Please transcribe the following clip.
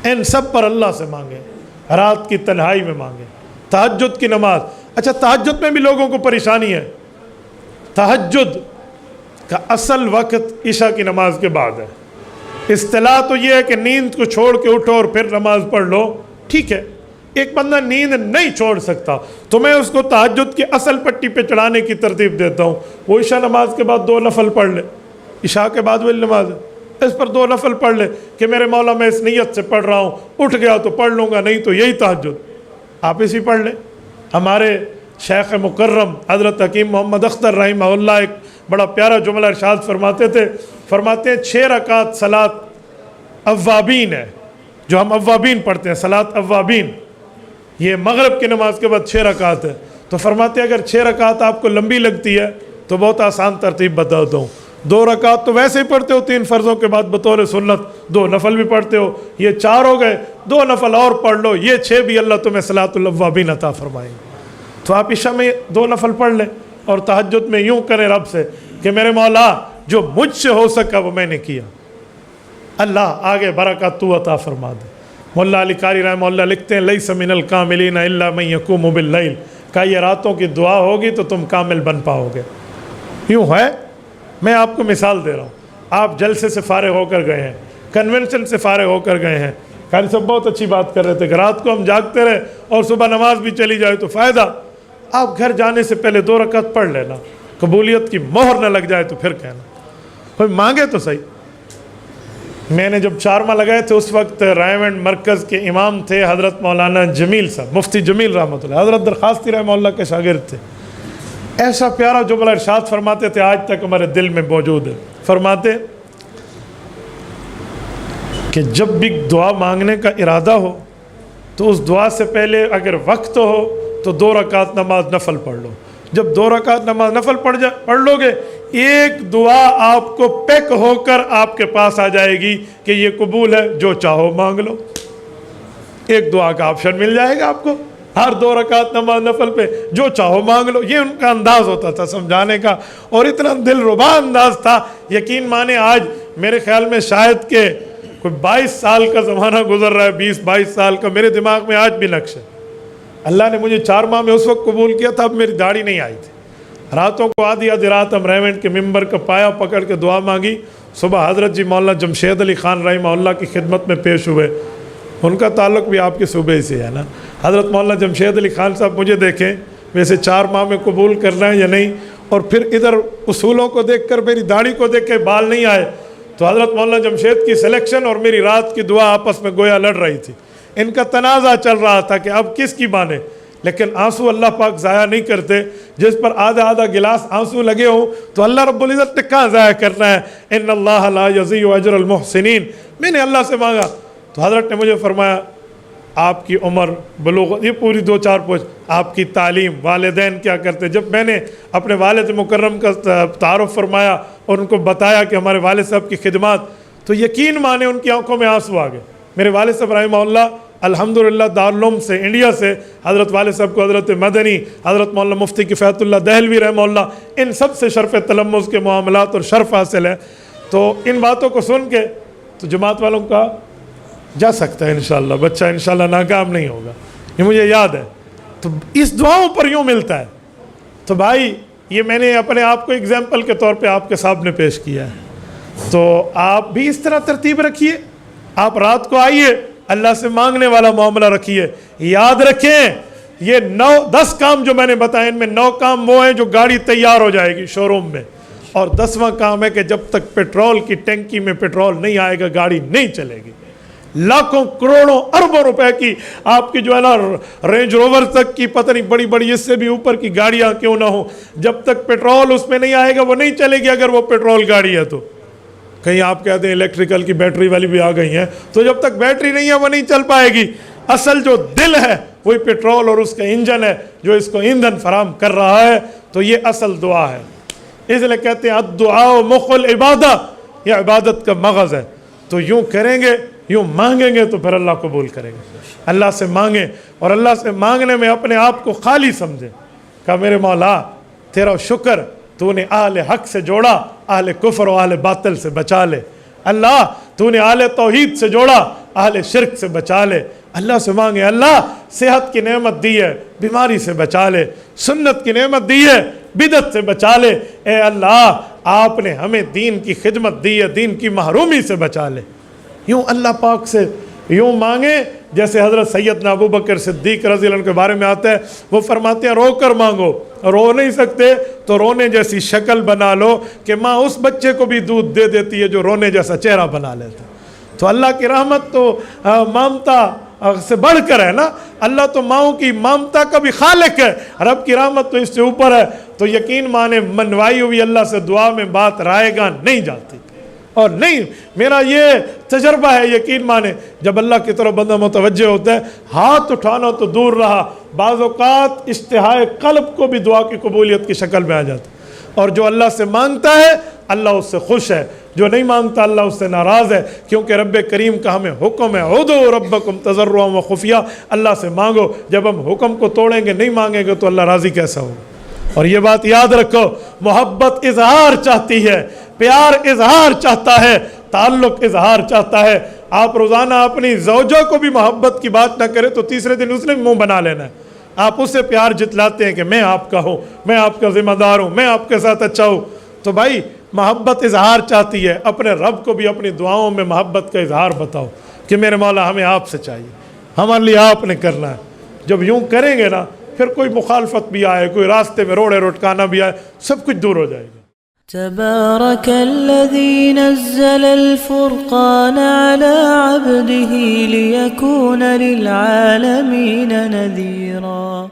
ان سب پر اللہ سے مانگیں، رات کی تنہائی میں مانگیں، تہجد کی نماز۔ اچھا تہجد میں بھی لوگوں کو پریشانی ہے، تہجد کا اصل وقت عشاء کی نماز کے بعد ہے۔ اصطلاح تو یہ ہے کہ نیند کو چھوڑ کے اٹھو اور پھر نماز پڑھ لو، ٹھیک ہے، ایک بندہ نیند نہیں چھوڑ سکتا تو میں اس کو تہجد کی اصل پٹی پہ چڑھانے کی ترتیب دیتا ہوں، وہ عشاء نماز کے بعد 2 نفل پڑھ لے، عشاء کے بعد وہی نماز ہے، اس پر 2 نفل پڑھ لے کہ میرے مولا میں اس نیت سے پڑھ رہا ہوں، اٹھ گیا تو پڑھ لوں گا، نہیں تو یہی تہجد، آپ اسی پڑھ لیں۔ ہمارے شیخ مکرم حضرت حکیم محمد اختر رحمہ اللہ ایک بڑا پیارا جملہ ارشاد فرماتے تھے، فرماتے ہیں 6 رکعت صلاۃ اوابین ہے، جو ہم اوابین پڑھتے ہیں، صلاۃ اوابین، یہ مغرب کی نماز کے بعد 6 رکعت ہے، تو فرماتے ہیں اگر 6 رکعت آپ کو لمبی لگتی ہے تو بہت آسان ترتیب بتاتا ہوں، 2 رکعت تو ویسے ہی پڑھتے ہو 3 فرضوں کے بعد بطور سنت، 2 نفل بھی پڑھتے ہو، یہ 4 ہو گئے، 2 نفل اور پڑھ لو، یہ 6 بھی اللہ تمہیں صلاۃ الاوابین عطا فرمائیں گے۔ تو آپ عشاء میں 2 نفل پڑھ لیں اور تہجد میں یوں کریں رب سے کہ میرے مولا جو مجھ سے ہو سکا وہ میں نے کیا، اللہ آگے برکات تو عطا فرما دے۔ مولا علی قاری رحمہ اللہ لکھتے ہیں لیس من الکاملین الا من یقوم باللیل، کہ یہ راتوں کی دعا ہوگی تو تم کامل بن پاؤ گے۔ یوں ہے، میں آپ کو مثال دے رہا ہوں، آپ جلسے سے فارغ ہو کر گئے ہیں، کنونشن سے فارغ ہو کر گئے ہیں، قاری صاحب بہت اچھی بات کر رہے تھے کہ رات کو ہم جاگتے رہے اور صبح نماز بھی چلی جائے تو فائدہ، آپ گھر جانے سے پہلے 2 رکعت پڑھ لینا، قبولیت کی مہر نہ لگ جائے تو پھر کہنا، کوئی مانگے تو صحیح۔ میں نے جب 4 ماہ لگائے تھے اس وقت رائمنڈ مرکز کے امام تھے حضرت مولانا جمیل صاحب، مفتی جمیل رحمۃ اللہ، حضرت درخواستی رحمہ اللہ کے شاگرد تھے، ایسا پیارا جملہ ارشاد فرماتے تھے آج تک ہمارے دل میں موجود ہے، فرماتے کہ جب بھی دعا مانگنے کا ارادہ ہو تو اس دعا سے پہلے اگر وقت ہو تو 2 رکعت نماز نفل پڑھ لو، جب 2 رکعت نماز نفل پڑھ لو گے ایک دعا آپ کو پیک ہو کر آپ کے پاس آ جائے گی کہ یہ قبول ہے، جو چاہو مانگ لو، ایک دعا کا آپشن مل جائے گا آپ کو، ہر 2 رکعت نماز نفل پہ جو چاہو مانگ لو۔ یہ ان کا انداز ہوتا تھا سمجھانے کا، اور اتنا دل ربا انداز تھا، یقین مانے آج میرے خیال میں شاید کہ کوئی 22 سال کا زمانہ گزر رہا ہے، 20-22 سال کا، میرے دماغ میں آج بھی نقش ہے۔ اللہ نے مجھے 4 ماہ میں اس وقت قبول کیا تھا، اب میری داڑھی نہیں آئی تھی، راتوں کو آدھی رات ہم ریونٹ کے ممبر کا پایا پکڑ کے دعا مانگی، صبح حضرت جی مولانا جمشید علی خان رحمہ اللہ کی خدمت میں پیش ہوئے، ان کا تعلق بھی آپ کے صوبے سے ہے نا، حضرت مولانا جمشید علی خان صاحب مجھے دیکھیں ویسے 4 ماہ میں قبول کرنا ہے یا نہیں، اور پھر ادھر اصولوں کو دیکھ کر میری داڑھی کو دیکھ کے بال نہیں آئے، تو حضرت مولانا جمشید کی سلیکشن اور میری رات کی دعا آپس میں گویا لڑ رہی تھی، ان کا تنازع چل رہا تھا کہ اب کس کی مانے، لیکن آنسو اللہ پاک ضائع نہیں کرتے، جس پر آدھا گلاس آنسو لگے ہوں تو اللہ رب العزت نے کہاں ضائع کرنا ہے، ان اللہ لا یضیع اجر المحسنین، میں نے اللہ سے مانگا تو حضرت نے مجھے فرمایا آپ کی عمر بلوغ، یہ پوری 2-4 پوچھ، آپ کی تعلیم، والدین کیا کرتے، جب میں نے اپنے والد مکرم کا تعارف فرمایا اور ان کو بتایا کہ ہمارے والد صاحب کی خدمات، تو یقین مانے ان کی آنکھوں میں آنسو آ گئے۔ میرے والد صاحب رحمہ اللہ الحمدللہ دارالعلوم سے، انڈیا سے، حضرت والد صاحب کو حضرت مدنی، حضرت مولانا مفتی کفایت اللہ دہلوی رحمہ اللہ، ان سب سے شرف تلمذ کے معاملات اور شرف حاصل ہے، تو ان باتوں کو سن کے تو جماعت والوں کا جا سکتا ہے انشاءاللہ، بچہ انشاءاللہ ناکام نہیں ہوگا، یہ مجھے یاد ہے، تو اس دعاؤں پر یوں ملتا ہے۔ تو بھائی یہ میں نے اپنے آپ کو اگزامپل کے طور پہ آپ کے سامنے پیش کیا ہے، تو آپ بھی اس طرح ترتیب رکھیے، آپ رات کو آئیے اللہ سے مانگنے والا معاملہ رکھیے، یاد رکھیں یہ 9-10 کام جو میں نے بتائے ان میں 9 کام وہ ہیں جو گاڑی تیار ہو جائے گی شو روم میں، اور 10واں کام ہے کہ جب تک پیٹرول کی ٹینکی میں پیٹرول نہیں آئے گا گاڑی نہیں چلے گی، لاکھوں کروڑوں اربوں روپے کی آپ کی جو ہے نا رینج روور تک کی پتہ نہیں بڑی بڑی اس سے بھی اوپر کی گاڑیاں کیوں نہ ہوں، جب تک پیٹرول اس میں نہیں آئے گا وہ نہیں چلے گی، اگر وہ پیٹرول گاڑی ہے تو کہیں آپ کہتے ہیں الیکٹریکل کی بیٹری والی بھی آ گئی ہیں، تو جب تک بیٹری نہیں ہے وہ نہیں چل پائے گی، اصل جو دل ہے وہی پیٹرول اور اس کا انجن ہے جو اس کو ایندھن فراہم کر رہا ہے، تو یہ اصل دعا ہے، اس لیے کہتے ہیں الدعاء مخ العبادہ، یہ عبادت کا مغز ہے، تو یوں کریں گے، یوں مانگیں گے تو پھر اللہ قبول کرے گا۔ اللہ سے مانگیں اور اللہ سے مانگنے میں اپنے آپ کو خالی سمجھیں، کہا میرے مولا تیرا شکر تو نے اہل حق سے جوڑا، اہل کفر و اہل باطل سے بچا لے، اللہ تو نے اہل توحید سے جوڑا، اہل شرک سے بچا لے. اللہ سے مانگے اللہ صحت کی نعمت دی ہے بیماری سے بچا لے, سنت کی نعمت دی ہے بدعت سے بچا لے. اے اللہ آپ نے ہمیں دین کی خدمت دی ہے, دین کی محرومی سے بچا لے. یوں اللہ پاک سے یوں مانگے جیسے حضرت سیدنا ابو بکر صدیق رضی اللہ عنہ کے بارے میں آتا ہے, وہ فرماتے ہیں رو کر مانگو, رو نہیں سکتے تو رونے جیسی شکل بنا لو کہ ماں اس بچے کو بھی دودھ دے دیتی ہے جو رونے جیسا چہرہ بنا لیتا. تو اللہ کی رحمت تو مامتا سے بڑھ کر ہے نا, اللہ تو ماؤں کی مامتا کا بھی خالق ہے, رب کی رحمت تو اس سے اوپر ہے. تو یقین مانے منوائی ہوئی اللہ سے دعا میں بات رائے گاں نہیں جاتی. اور نہیں, میرا یہ تجربہ ہے, یقین مانے جب اللہ کی طرف بندہ متوجہ ہوتا ہے ہاتھ اٹھانا تو دور رہا, بعض اوقات اشتہائے قلب کو بھی دعا کی قبولیت کی شکل میں آ جاتا. اور جو اللہ سے مانگتا ہے اللہ اس سے خوش ہے, جو نہیں مانگتا اللہ اس سے ناراض ہے, کیونکہ رب کریم کا ہمیں حکم ہے ادعوا ربکم تضرعا وخفیا, اللہ سے مانگو. جب ہم حکم کو توڑیں گے نہیں مانگیں گے تو اللہ راضی کیسا ہوگا. اور یہ بات یاد رکھو, محبت اظہار چاہتی ہے, پیار اظہار چاہتا ہے, تعلق اظہار چاہتا ہے. آپ روزانہ اپنی زوجہ کو بھی محبت کی بات نہ کرے تو تیسرے دن اس نے منہ بنا لینا ہے. آپ اس سے پیار جتلاتے ہیں کہ میں آپ کا ہوں, میں آپ کا ذمہ دار ہوں, میں آپ کے ساتھ اچھا ہوں. تو بھائی محبت اظہار چاہتی ہے, اپنے رب کو بھی اپنی دعاؤں میں محبت کا اظہار بتاؤ کہ میرے مولا ہمیں آپ سے چاہیے, ہمارے لیے آپ نے کرنا ہے. جب یوں کریں گے نا پھر کوئی مخالفت بھی آئے, کوئی راستے میں روڑے روٹکانا بھی آئے, سب کچھ دور ہو جائے گا. تبارك الذي نزل الفرقان على عبده ليكون للعالمين نذيرا.